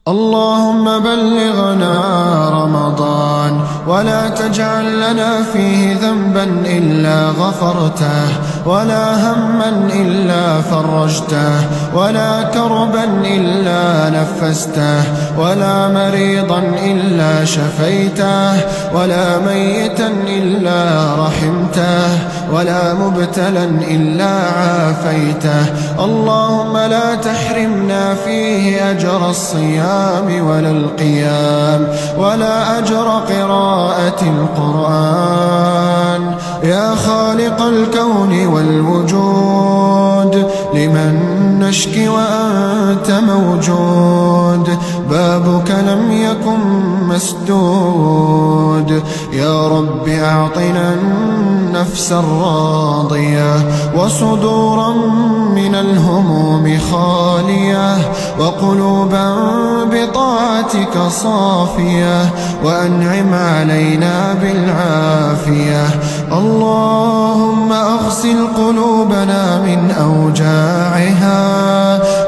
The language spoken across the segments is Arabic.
اللهم بلغنا رمضان ولا تجعل لنا فيه ذنبا إلا غفرته، ولا هما إلا فرجته، ولا كربا إلا نفسته، ولا مريضا إلا شفيته، ولا ميتا إلا رحمته، ولا مبتلا إلا عافيته. اللهم لا تحرمنا فيه أجر الصيام ولا القيام ولا أجر قراءة القرآن. يا خالق الكون والوجود، لمن نشكي وأنت موجود، بابك لم يكن مسدود. يا رب أعطنا النفس الراضية، وصدورا من الهموم خالية، وقلوبا بطاعتك صافية، وأنعم علينا بالعافية. اللهم أغسل قلوبنا من أوجاعها،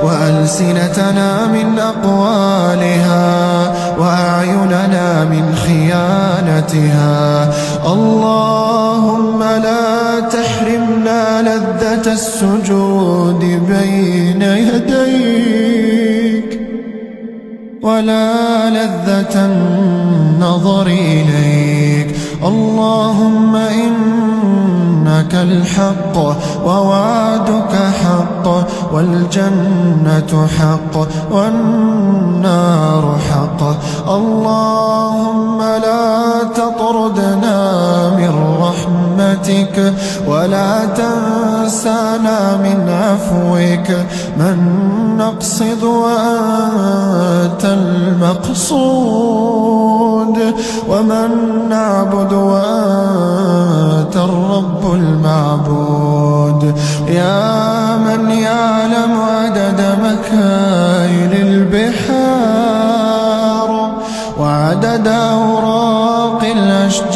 وألسنتنا من أقوالها، وأعيننا من خيانتها. اللهم لا تحرمنا لذة السجود بين يديك، ولا لذة النظر إليك. اللهم إنك الحق ووعدك حق، والجنة حق والنار حق. اللهم لا تطردنا من رحمتك، ولا تنسانا من عفوك. من نقصد وأنت المقصود، ومن نعبد وأنت الرب المعبود. يا من يعلم عدد مكاين البحار، وعدد أوراق الأشجار،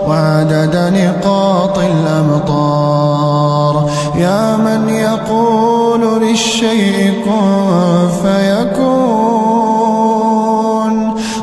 وعدد نقاط الأمطار. يا من يقول للشيء كن فيكون.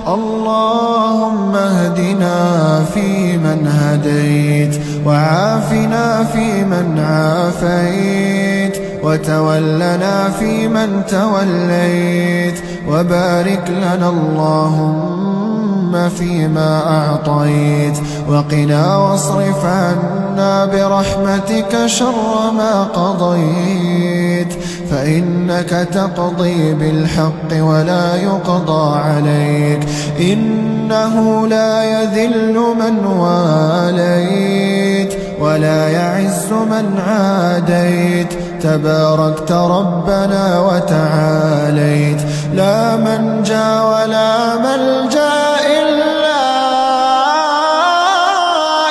اللهم اهدنا فيمن هديت، وعافنا فيمن عافيت، وتولنا فيمن توليت، وبارك لنا اللهم فيما أعطيت، وقنا واصرف عنا برحمتك شر ما قضيت، فإنك تقضي بالحق ولا يقضى عليك. إنه لا يذل من واليت، ولا يعز من عاديت. تباركت ربنا وتعاليت، لا منجا ولا ملجا إلا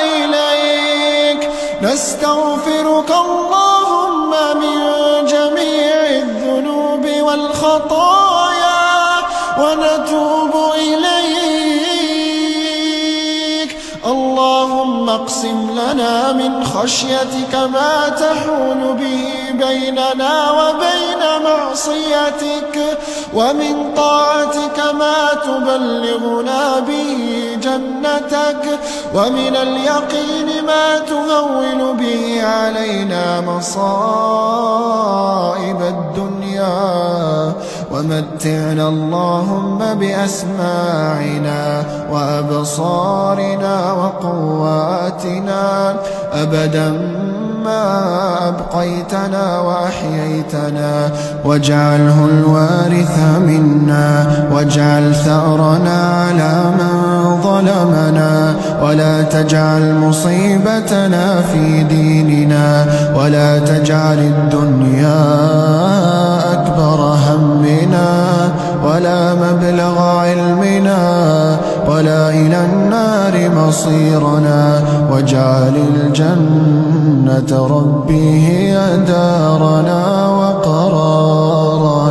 إليك. نستغفرك اللهم من جميع الذنوب والخطايا، ونتوب إليك. اللهم اقسم لنا من خشيتك ما تحول به بيننا وبين معصيتك، ومن طاعتك ما تبلغنا به جنتك، ومن اليقين ما تهون به علينا مصائب الدنيا. ومتعنا اللهم بأسماعنا وأبصارنا وقواتنا أبدا ما أبقيتنا وأحييتنا، واجعله الوارث منا، واجعل ثأرنا على من ظلمنا، ولا تجعل مصيبتنا في ديننا، ولا تجعل الدنيا أكبر همنا، ولا مبلغ علمنا، ولا إلى النار مصيرنا. واجعل الجنة ربي هي دارنا وقرارنا.